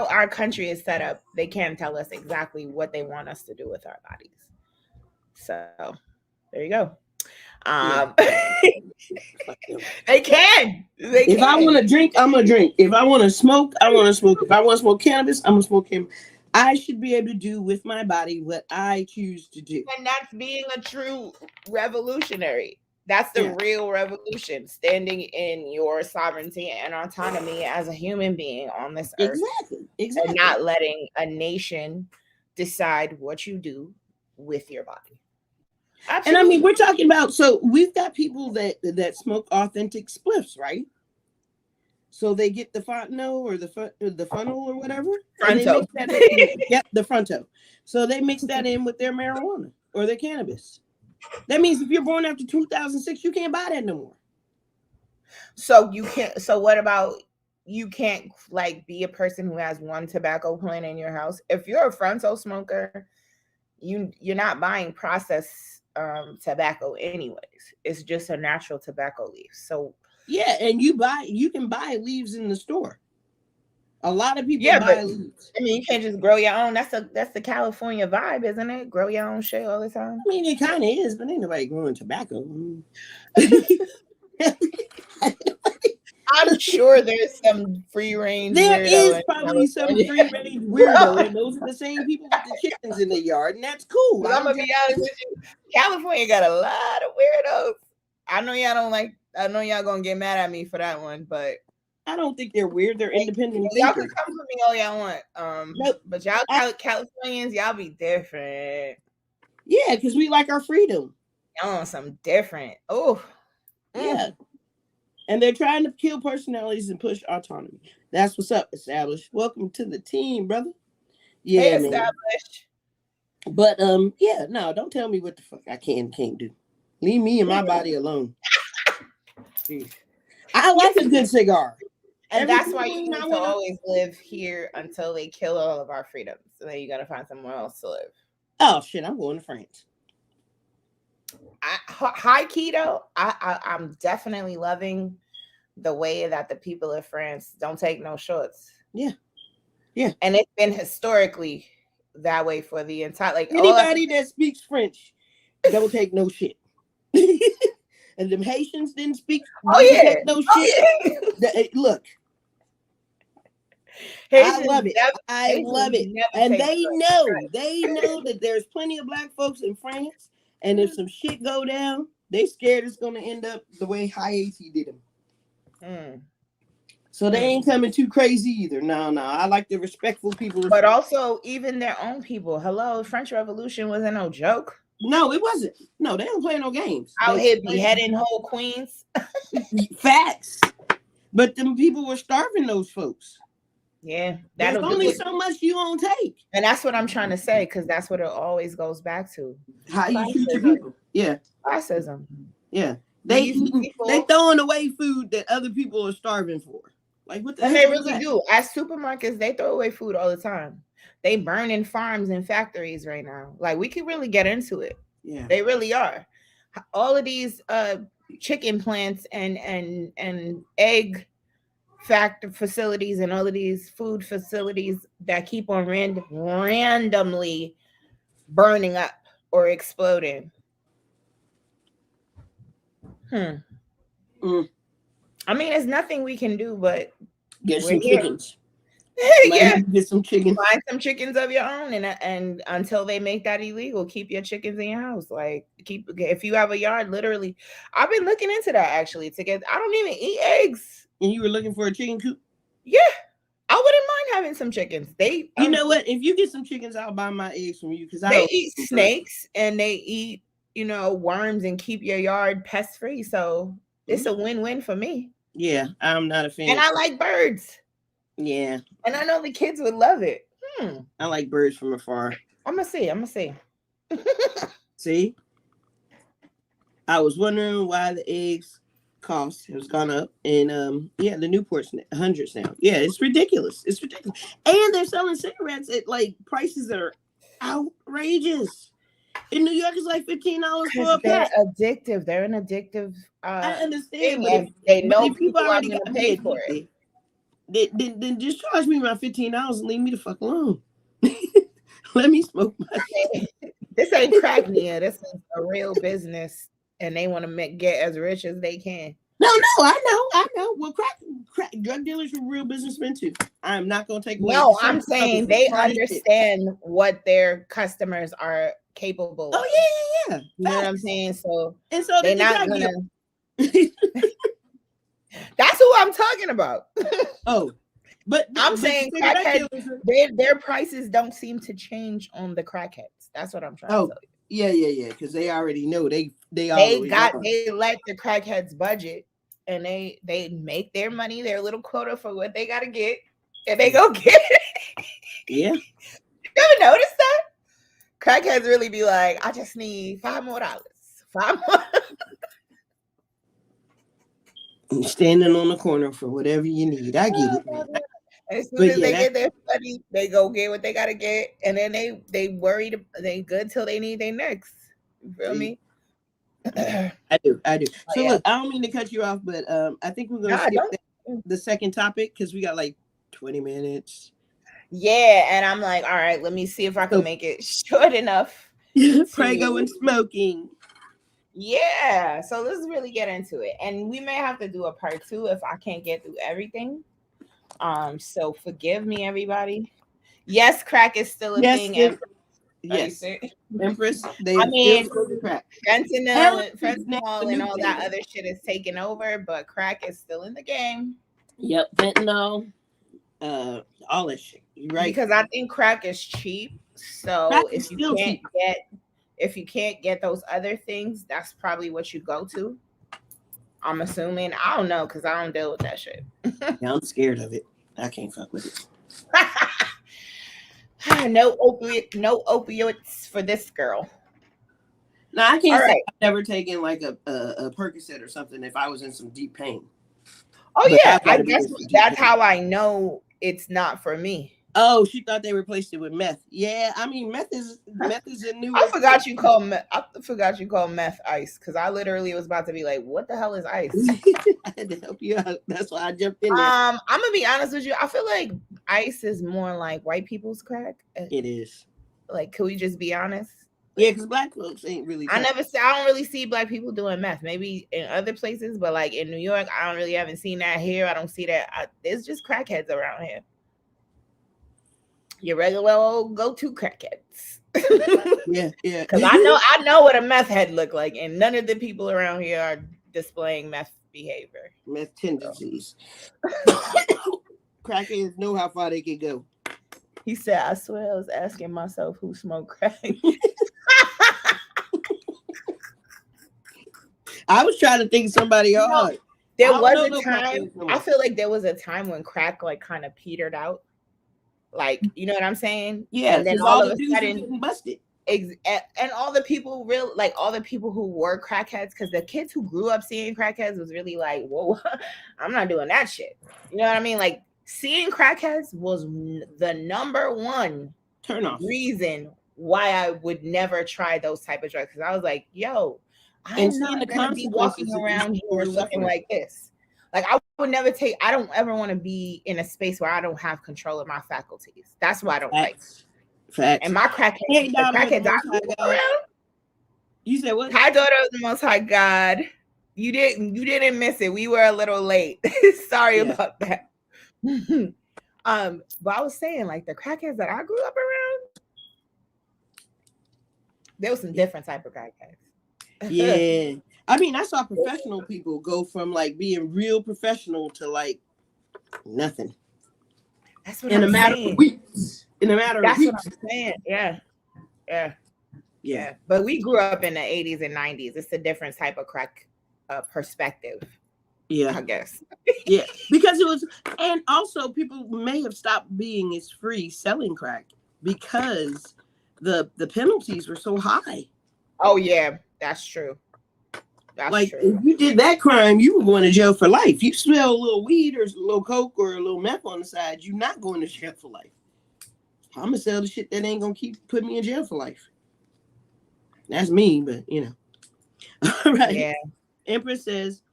our country is set up. They can't tell us exactly what they want us to do with our bodies. So there you go. They can. If I want to drink, I'm gonna drink. If I want to smoke, I want to smoke. If I want to smoke cannabis, I'm gonna smoke cannabis. I should be able to do with my body what I choose to do. And that's being a true revolutionary. That's the real revolution, standing in your sovereignty and autonomy as a human being on this earth. Exactly. And not letting a nation decide what you do with your body. Absolutely. And I mean, we're talking about, so we've got people that smoke authentic spliffs, right? So they get the Fontenot or the funnel or whatever. Fronto. Yep, the Fronto. So they mix that in with their marijuana or their cannabis. That means if you're born after 2006, you can't buy that no more. So you can't. So what about, you can't like be a person who has one tobacco plant in your house? If you're a Fronto smoker, you're not buying processed tobacco anyways. It's just a natural tobacco leaf. So yeah, and you can buy leaves in the store. A lot of people buy leaves. I mean, you can't just grow your own. That's the California vibe, isn't it? Grow your own shit all the time. I mean, it kind of is, but ain't nobody growing tobacco. I'm sure there's some free range. There is probably some free range weirdo, and those are the same people with the chickens in the yard, and that's cool. I'm gonna be honest with you, California got a lot of weirdos. I know y'all don't like. I know y'all gonna get mad at me for that one, but I don't think they're weird. They're independent. Y'all can come for me all y'all want. Nope. But y'all Californians, y'all be different. Yeah, because we like our freedom. Y'all want something different. Oh, yeah. And they're trying to kill personalities and push autonomy. That's what's up, Established. Welcome to the team, brother. Yeah, hey, Established. But yeah, no, don't tell me what the fuck I can't do. Leave me and my body alone. I like a good cigar. And that's why you need to always live here until they kill all of our freedoms. So then you gotta find somewhere else to live. Oh shit, I'm going to France. High keto, I'm definitely loving the way that the people of France don't take no shorts. Yeah. And it's been historically that way for the entire, like, anybody that speaks French don't take no shit. And them Haitians didn't speak take no shit. Look. Haitians, I love it. And they know that there's plenty of black folks in France. And if some shit go down, they scared it's going to end up the way Haiti did them. So they ain't coming too crazy either. No. I like the respectful people. But also, even their own people. Hello, French Revolution wasn't no joke. No, it wasn't. No, they don't play no games. Out here beheading whole queens. Facts. But them people were starving those folks. Yeah, there's only so much you won't take, and that's what I'm trying to say, because that's what it always goes back to. How you treat your people. Yeah, classism. Yeah, they throwing away food that other people are starving for. Like what the hell? They really do. At supermarkets, they throw away food all the time. They burn in farms and factories right now. Like we could really get into it. Yeah, they really are. All of these chicken plants and egg factory facilities and all of these food facilities that keep on randomly burning up or exploding. I mean, there's nothing we can do but get some chickens. Yeah, get some chickens. Find some chickens of your own, and until they make that illegal, keep your chickens in your house. Like if you have a yard, literally. I've been looking into that actually. I don't even eat eggs. And you were looking for a chicken coop? Yeah, I wouldn't mind having some chickens. You know what? If you get some chickens, I'll buy my eggs from you because they eat snakes and they eat, worms and keep your yard pest free. So it's a win-win for me. Yeah, I'm not a fan. And I like birds. Yeah, and I know the kids would love it. I like birds from afar. I'm gonna see. See, I was wondering why the eggs cost has gone up, and the Newport's hundreds now. Yeah, it's ridiculous. And they're selling cigarettes at like prices that are outrageous. In New York, it's like $15 for a pack. Addictive. They're an addictive. I understand, but they know people already got to pay for it. Then just charge me around $15 and leave me the fuck alone. Let me smoke my shit. This ain't crack, Nia. This is a real business. And they want to get as rich as they can. No, I know. Well, crack drug dealers are real businessmen too. I'm not going to take away. No, I'm saying they understand what their customers are capable of. Oh, yeah. You know what I'm saying? So they're not going to. That's who I'm talking about. Oh. But I'm but saying cigarette crackheads, killers are- their prices don't seem to change on the crackheads. That's what I'm trying to oh tell you. yeah, because they already know they always are. They let the crackheads budget, and they make their money, their little quota for what they gotta get, and they go get it. Yeah. You ever notice that? Crackheads really be like, I just need $5 more. $5 more. Standing on the corner for whatever you need. I get it. Man. As soon But as yeah, they get their money, they go get what they gotta get, and then they worried they good till they need their next. You feel me? I do. So yeah. look, I don't mean to cut you off, but I think we're gonna skip the second topic because we got like 20 minutes. Yeah, and I'm like, all right, let me see if I can make it short enough. Prego and smoking. Yeah, so let's really get into it, and we may have to do a part 2 if I can't get through everything. So forgive me, everybody. Yes, crack is still a thing. Yes, Empress. They I mean, still crack. fentanyl, and all that other shit is taking over, but crack is still in the game. Yep, fentanyl, all that shit. Right? Because I think crack is cheap. So if you can't get those other things, that's probably what you go to. I'm assuming. I don't know because I don't deal with that shit. Yeah, I'm scared of it. I can't fuck with it. No opioids for this girl. No, I can't say I've never taken like a Percocet or something if I was in some deep pain. Oh but yeah, I guess that's how I know it's not for me. Oh, she thought they replaced it with meth. Yeah, I mean meth is a new. I forgot you call meth ice because I literally was about to be like, "What the hell is ice?" I had to help you out. That's why I jumped in there. I'm gonna be honest with you. I feel like ice is more like white people's crack. It is. Like, can we just be honest? Yeah, because black folks ain't really. I don't really see black people doing meth. Maybe in other places, but like in New York, I don't really haven't seen that here. I don't see that. There's just crackheads around here. Your regular old go-to crackheads. Yeah. Because I know what a meth head look like, and none of the people around here are displaying meth behavior, meth tendencies. Crackheads know how far they can go. He said, "I swear I was asking myself who smoked crack." I was trying to think somebody hard. There was a time. I feel like there was a time when crack like kind of petered out. Like, you know what I'm saying? Yeah. And then all of a sudden, getting busted. And all the people all the people who were crackheads, because the kids who grew up seeing crackheads was really like, whoa, I'm not doing that shit. You know what I mean? Like, seeing crackheads was the number one turn off reason why I would never try those type of drugs. Because I was like, yo, I'm not gonna be walking around here looking like this. Like, I don't ever want to be in a space where I don't have control of my faculties. That's why I don't like. Facts. And my crackheads You said what? High daughter of the Most High God. You didn't miss it. We were a little late. Sorry about that. But I was saying, like, the crackheads that I grew up around, there was some different type of crackheads. Yeah. I mean, I saw professional people go from like being real professional to like nothing. That's what I'm saying. In a matter of weeks. That's what I'm saying. Yeah. But we grew up in the 80s and 90s. It's a different type of crack perspective. Yeah. I guess. Yeah. Because it was, and also people may have stopped being as free selling crack because the penalties were so high. Oh yeah, that's true. That's like true. If you did that crime, you were going to jail for life. You smell a little weed or a little coke or a little meth on the side, you're not going to jail for life. I'm gonna sell the shit that ain't gonna keep putting me in jail for life. That's me, but you know. All right. Yeah. Empress says,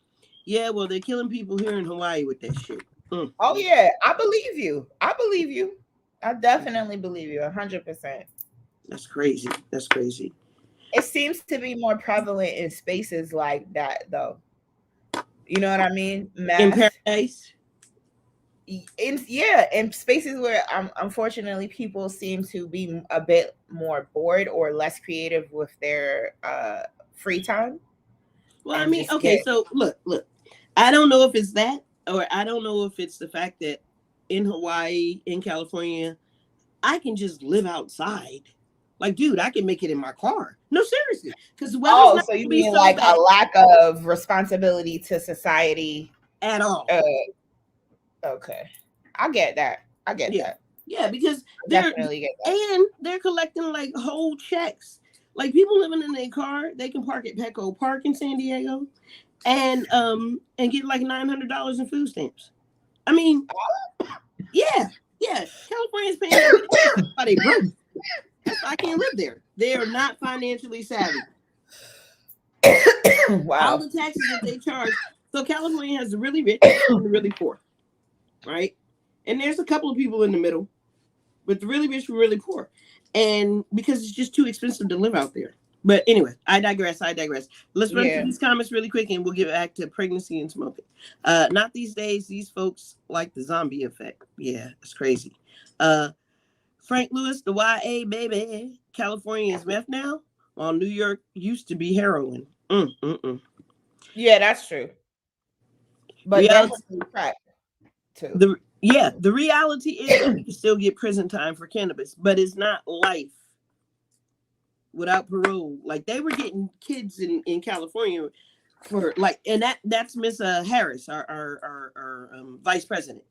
"Yeah, well, they're killing people here in Hawaii with that shit." Oh yeah, I believe you. I definitely believe you 100%. That's crazy. It seems to be more prevalent in spaces like that, though. You know what I mean? In paradise. In spaces where unfortunately people seem to be a bit more bored or less creative with their free time. Well, I mean, okay, so look. I don't know if it's that, or I don't know if it's the fact that in Hawaii, in California, I can just live outside. Like, dude, I can make it in my car. No, seriously, because the weather's not So going you to be mean so like bad a lack of responsibility to society? at all. Okay, I get that. Yeah, yeah, because I definitely get that. and they're collecting like whole checks. Like people living in their car, they can park at Petco Park in San Diego, and get like $900 in food stamps. I mean, yeah, California's paying their bills. That's why they broke. That's why I can't live there. They are not financially savvy. Wow. All the taxes that they charge. So California has the really rich and the really poor, right? And there's a couple of people in the middle, but the really rich were really poor, and because it's just too expensive to live out there. But anyway, I digress. Let's run through these comments really quick, and we'll get back to pregnancy and smoking. Not these days. These folks like the zombie effect. Yeah, it's crazy. Frank Lewis, the YA baby. California is meth now, while New York used to be heroin. Yeah, that's true. But that's crack too. The reality is that you can still get prison time for cannabis, but it's not life without parole. Like they were getting kids in California for like, and that's Miss Harris, our vice president,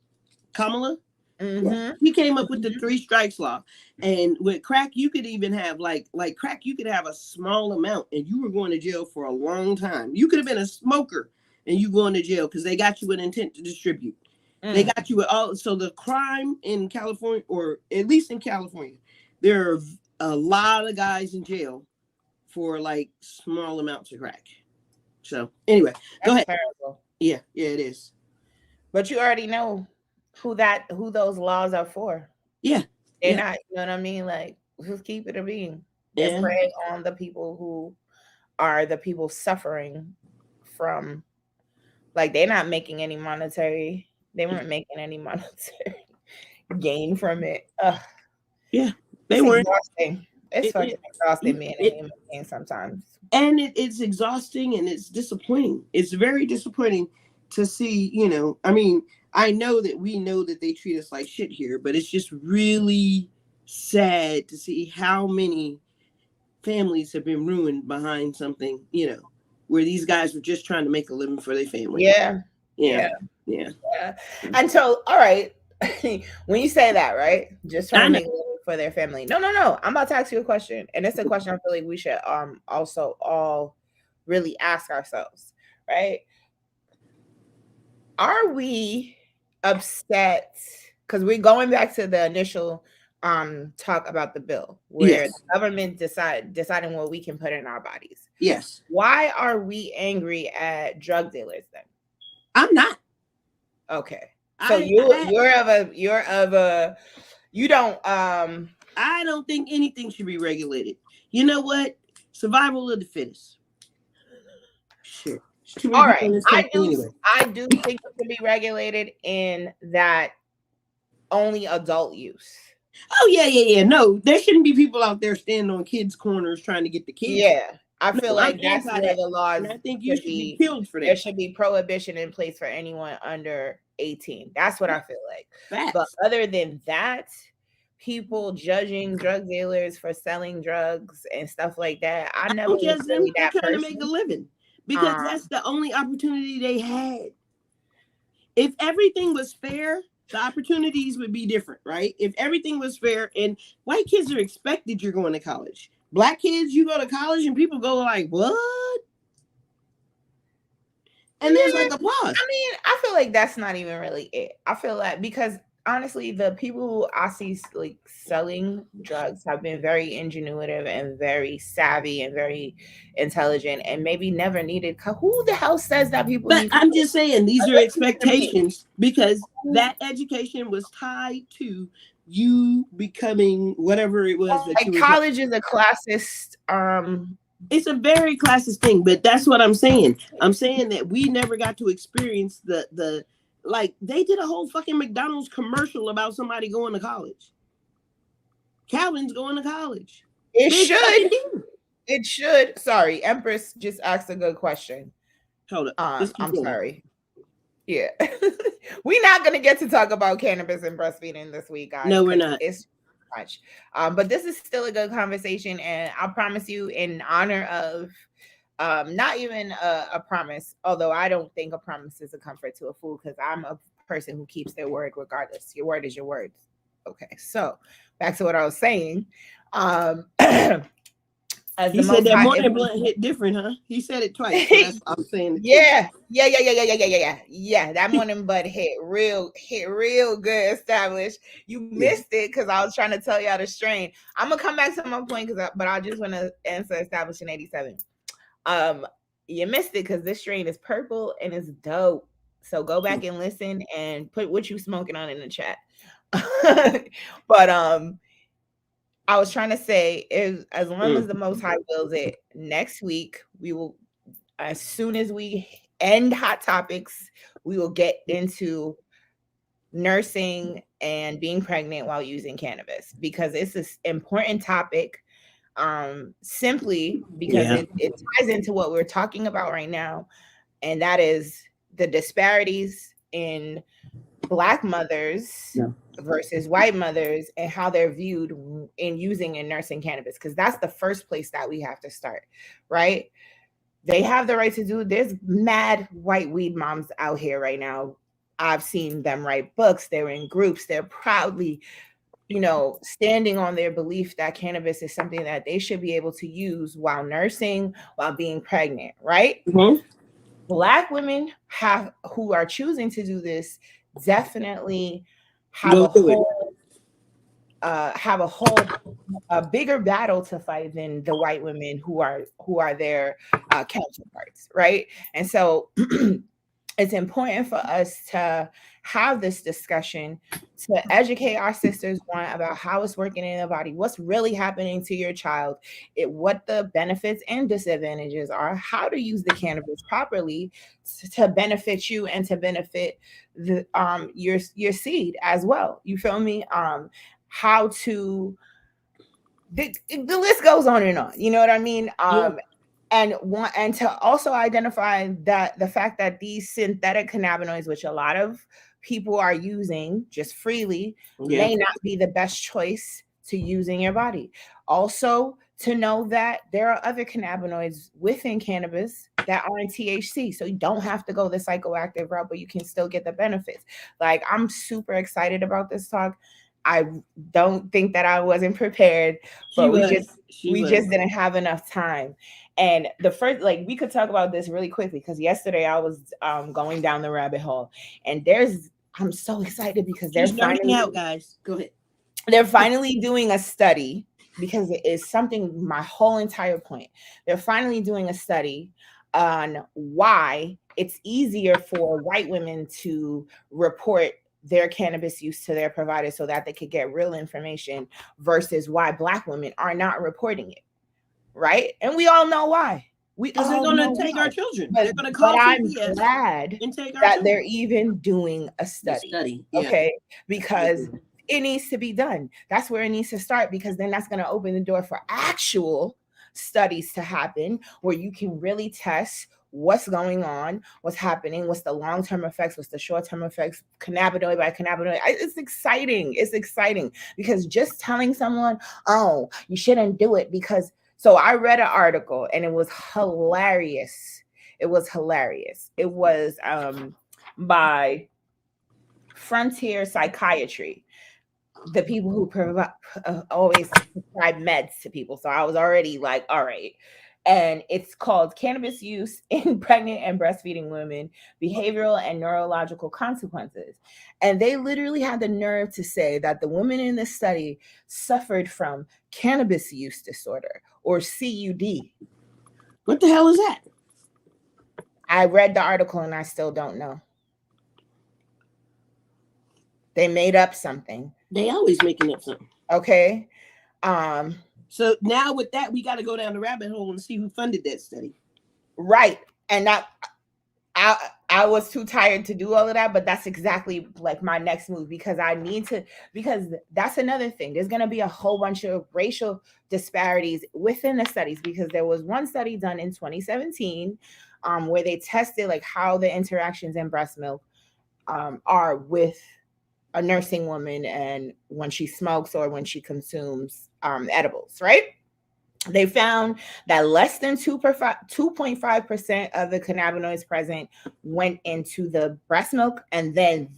Kamala. Mm-hmm. He came up with the 3 strikes law, and with crack you could even have like crack you could have a small amount and you were going to jail for a long time. You could have been a smoker and you going to jail because they got you with intent to distribute. They got you with all. So the crime in California, or at least in California, there are a lot of guys in jail for like small amounts of crack. So anyway, go ahead. Terrible. Yeah, it is. But you already know who those laws are for. Yeah, they're not. You know what I mean? Like, just keep it a being. They're preying on the people who are the people suffering from. Like, they're not making any monetary. They weren't making any monetary gain from it. Yeah, they weren't. Exhausting. It's fucking exhausting being a human being sometimes. And it's exhausting and it's disappointing. It's very disappointing to see, I mean, I know that we know that they treat us like shit here, but it's just really sad to see how many families have been ruined behind something, where these guys were just trying to make a living for their family. Yeah. And so, all right, when you say that, right, just trying to make a living for their family. No. I'm about to ask you a question, and it's a question I feel like we should also all really ask ourselves, right? Are we upset? Because we're going back to the initial talk about the bill where the government deciding what we can put in our bodies. Yes. Why are we angry at drug dealers then? I'm not. Okay. So you don't I don't think anything should be regulated. You know what? Survival of the fittest. Shit. All right. I do think it should be regulated in that only adult use. Oh yeah. No, there shouldn't be people out there standing on kids' corners trying to get the kids. Yeah. I feel like that's where the laws. I think you should be killed for that. There should be prohibition in place for anyone under 18. That's what I feel like. Facts. But other than that, people judging drug dealers for selling drugs and stuff like that, I never judge them. They're trying to make a living because that's the only opportunity they had. If everything was fair, the opportunities would be different, right? If everything was fair, and white kids are expected you're going to college. Black kids, you go to college and people go like, what? And there's like applause. I mean, I feel like that's not even really it. I feel like because honestly, the people who I see like selling drugs have been very ingenuitive and very savvy and very intelligent and maybe never needed. Who the hell says that people? But I'm just saying these are expectations because that education was tied to you becoming whatever it was that you were. College is a classist. It's a very classist thing, but that's what I'm saying. I'm saying that we never got to experience the like they did a whole fucking McDonald's commercial about somebody going to college. Calvin's going to college. It should. Sorry, Empress just asked a good question. Hold up. I'm sorry. Yeah. We're not going to get to talk about cannabis and breastfeeding this week, guys, No, we're because not. it's much. But this is still a good conversation. And I promise you, in honor of not even a promise, although I don't think a promise is a comfort to a fool because I'm a person who keeps their word regardless. Your word is your word. Okay. So back to what I was saying. Um, as He the said most that high, morning blunt hit different, huh? He said it twice, so that's what I'm saying it too. Yeah. That morning bud hit real good. Established. You Yeah. missed it because I was trying to tell y'all the strain. I'm gonna come back to my point but I just want to answer established in 87. Um, you missed it because this strain is purple and it's dope. So go back and listen and put what you smoking on in the chat. But I was trying to say is as long as the Most High wills it, next week we will, as soon as we end hot topics, we will get into nursing and being pregnant while using cannabis because it's an important topic. Simply because Yeah. it ties into what we're talking about right now, and that is the disparities in Black mothers Yeah. versus white mothers and how they're viewed in using and nursing cannabis, because that's the first place that we have to start, right? They have the right to do. There's mad white weed moms out here right now. I've seen them write books. They're in groups. They're proudly, standing on their belief that cannabis is something that they should be able to use while nursing, while being pregnant, right? Mm-hmm. Black women who are choosing to do this definitely have Go a through it. whole a bigger battle to fight than the white women who are their counterparts, right? And so it's important for us to have this discussion to educate our sisters, one, about how it's working in the body, what's really happening to your child, what the benefits and disadvantages are, how to use the cannabis properly to benefit you and to benefit your seed as well. You feel me? How to the list goes on and on. You know what I mean? Yeah. And to also identify that the fact that these synthetic cannabinoids, which a lot of people are using just freely, Yeah. may not be the best choice to use in your body. Also, to know that there are other cannabinoids within cannabis that aren't THC. So you don't have to go the psychoactive route, but you can still get the benefits. Like, I'm super excited about this talk. I don't think that I wasn't prepared, She but we was. just She we was. just didn't have enough time. And the first, like, we could talk about this really quickly because yesterday I was going down the rabbit hole, and I'm so excited because She's nerding out, guys. Go ahead. they're finally doing a study, because it is something, my whole entire point. They're finally doing a study on why it's easier for white women to report their cannabis use to their provider so that they could get real information versus why Black women are not reporting it, right? And we all know why. We Because they're all going to know take why. our children. But They're going to but call I'm CPS glad and take our that they're children. even doing a The study. study. Yeah. Okay, because it needs to be done. That's where it needs to start, because then that's going to open the door for actual studies to happen where you can really test what's going on, what's happening, what's the long-term effects, what's the short-term effects, cannabinoid by cannabinoid. It's exciting. It's exciting because just telling someone, oh, you shouldn't do it because. So I read an article and it was hilarious. It was hilarious. It was by Frontier Psychiatry, the people who always prescribe meds to people. So I was already like, all right. And it's called Cannabis Use in Pregnant and Breastfeeding Women, Behavioral and Neurological Consequences. And they literally had the nerve to say that the women in this study suffered from cannabis use disorder, or CUD. What the hell is that? I read the article and I still don't know. They made up something. They always making up something. Okay. So now with that, we got to go down the rabbit hole and see who funded that study. Right. And I was too tired to do all of that, but that's exactly like my next move, because I need to, because that's another thing. There's going to be a whole bunch of racial disparities within the studies, because there was one study done in 2017 where they tested like how the interactions in breast milk are with a nursing woman and when she smokes or when she consumes edibles, right? They found that less than 2.5% of the cannabinoids present went into the breast milk, and then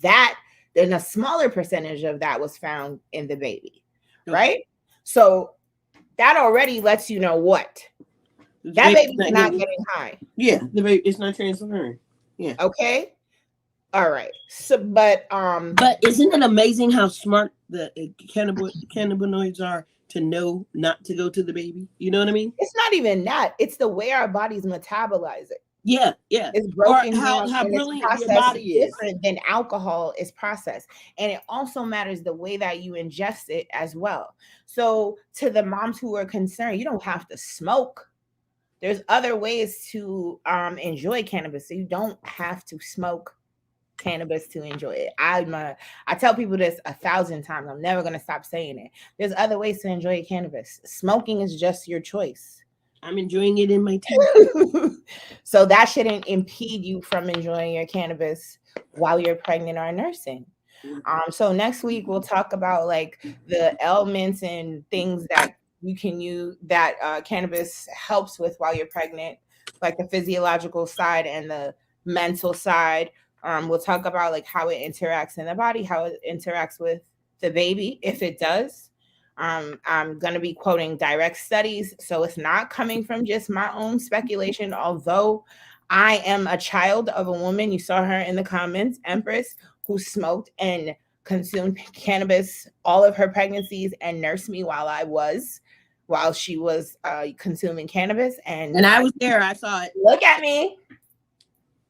a smaller percentage of that was found in the baby, right? So that already lets you know what that baby's not getting high. Yeah, the baby, it's not transferring. Yeah. Okay. All right. So, but isn't it amazing how smart the cannabinoids are to know not to go to the baby? You know what I mean? It's not even that. It's the way our bodies metabolize it. Yeah. It's broken down. How brilliant your body is. Different than alcohol is processed. And it also matters the way that you ingest it as well. So to the moms who are concerned, you don't have to smoke. There's other ways to enjoy cannabis. So you don't have to smoke cannabis to enjoy it. I tell people this 1,000 times. I'm never going to stop saying it. There's other ways to enjoy cannabis. Smoking is just your choice. I'm enjoying it in my tea. So that shouldn't impede you from enjoying your cannabis while you're pregnant or nursing. So next week we'll talk about like the elements and things that you can use that cannabis helps with while you're pregnant, like the physiological side and the mental side. We'll talk about like how it interacts in the body, how it interacts with the baby, if it does. I'm going to be quoting direct studies, so it's not coming from just my own speculation, although I am a child of a woman, you saw her in the comments, Empress, who smoked and consumed cannabis all of her pregnancies and nursed me while she was consuming cannabis. And I was there. I saw it. Look at me.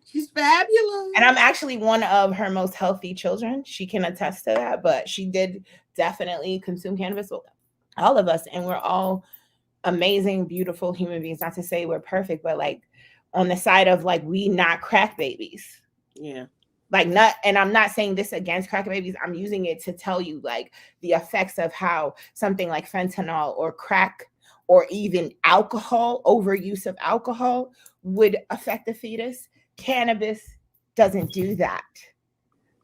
She's fabulous. And I'm actually one of her most healthy children. She can attest to that, but she did definitely consume cannabis with all of us. And we're all amazing, beautiful human beings. Not to say we're perfect, but like on the side of like, we not crack babies. Yeah. Like not, and I'm not saying this against crack babies. I'm using it to tell you like the effects of how something like fentanyl or crack or even alcohol, overuse of alcohol would affect the fetus. Cannabis doesn't do that.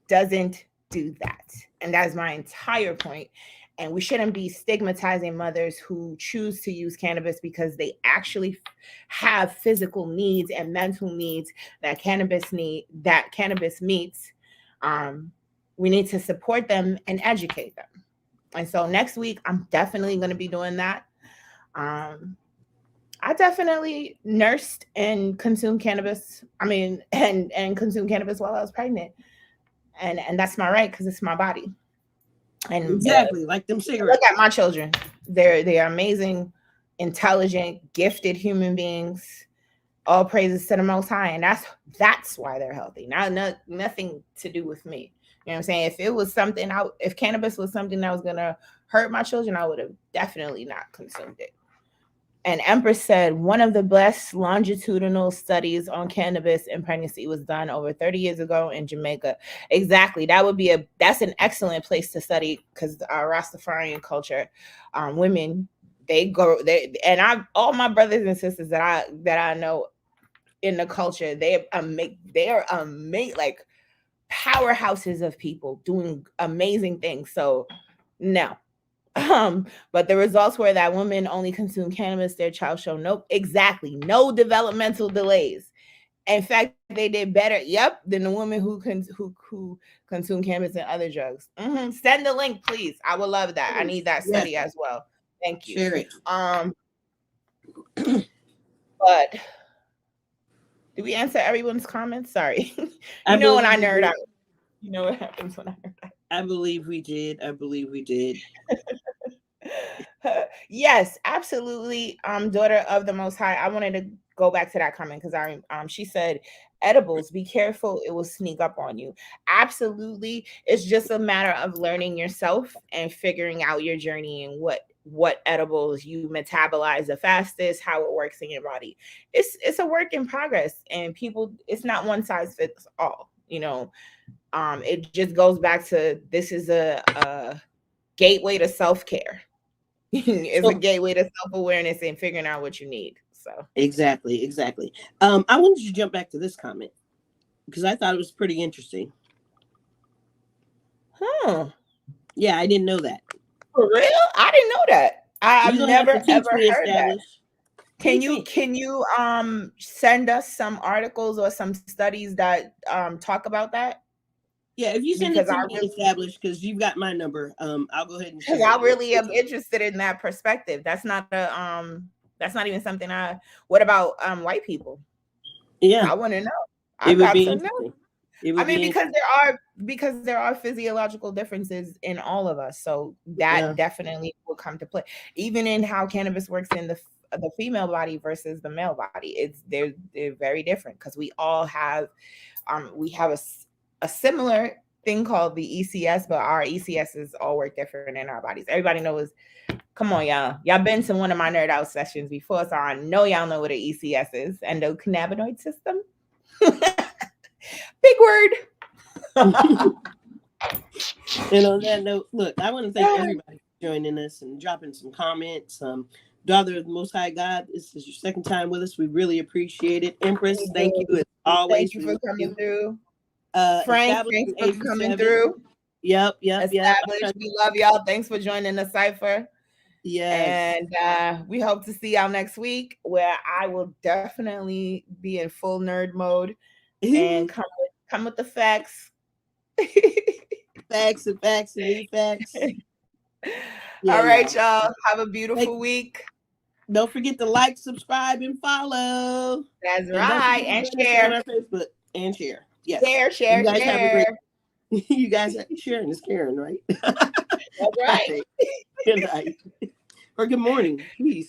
And that's my entire point. And we shouldn't be stigmatizing mothers who choose to use cannabis because they actually have physical needs and mental needs that cannabis meets. We need to support them and educate them. And so next week, I'm definitely going to be doing that. I definitely nursed and consumed cannabis. And consumed cannabis while I was pregnant. And that's my right because it's my body. And exactly like them cigarettes. Look at my children. They're amazing, intelligent, gifted human beings. All praises to the Most High. And that's why they're healthy. Nothing to do with me. You know what I'm saying? If cannabis was something that was gonna hurt my children, I would have definitely not consumed it. And Empress said one of the best longitudinal studies on cannabis and pregnancy was done over 30 years ago in Jamaica. Exactly. That's an excellent place to study because our Rastafarian culture, women, all my brothers and sisters that I know in the culture, they are like powerhouses of people doing amazing things. So no. But the results were that women only consume cannabis, their child showed no developmental delays. In fact, they did better, than the women who consume cannabis and other drugs. Send the link, please. I would love that. I need that study as well. Thank you. Share it. But did we answer everyone's comments? Sorry. When I nerd out. You know what happens when I nerd out. I believe we did. Yes, absolutely. Daughter of the Most High. I wanted to go back to that comment because she said edibles, be careful, it will sneak up on you. Absolutely. It's just a matter of learning yourself and figuring out your journey and what edibles you metabolize the fastest, how it works in your body. It's a work in progress, and it's not one size fits all. It just goes back to this is a gateway to self-care. It's a gateway to self-awareness and figuring out what you need. So exactly. I wanted you to jump back to this comment because I thought it was pretty interesting. Huh. Yeah, I didn't know that. For real? I didn't know that. I've You're gonna have to never teach ever me, heard that. Establish. Can Teach you me. can you send us some articles or some studies that talk about that? Yeah, if you send it Because to me, Establish, because you've got my number, I'll go ahead and share I it. really am interested in that perspective. That's not even something I what about white people? Yeah, I want to know. I it would got be to know. interesting. It I would mean, be because there are physiological differences in all of us, so that yeah. definitely will come to play. Even in how cannabis works in the female body versus the male body, they're very different because we have a similar thing called the ECS, but our ECSs all work different in our bodies. Everybody knows. Come on, y'all. Y'all been to one of my nerd out sessions before, so I know y'all know what an ECS is. Endocannabinoid system. Big word. And on that note, look, I want to thank everybody for joining us and dropping some comments. Daughter of the Most High God, this is your second time with us. We really appreciate it. Empress, thank you as always. Thank you for coming through. Frank, Established thanks in for coming 87. through. Yep. Established. We love y'all. Thanks for joining the Cypher. Yes. And we hope to see y'all next week, where I will definitely be in full nerd mode and come with the facts. Facts and new facts. All right, y'all. Have a beautiful week. Don't forget to like, subscribe, and follow. That's And right. And share. On our Facebook and share. Yes. Share. You guys have a great. You guys are sharing is caring, right? That's right. Good night. Or good morning. Peace.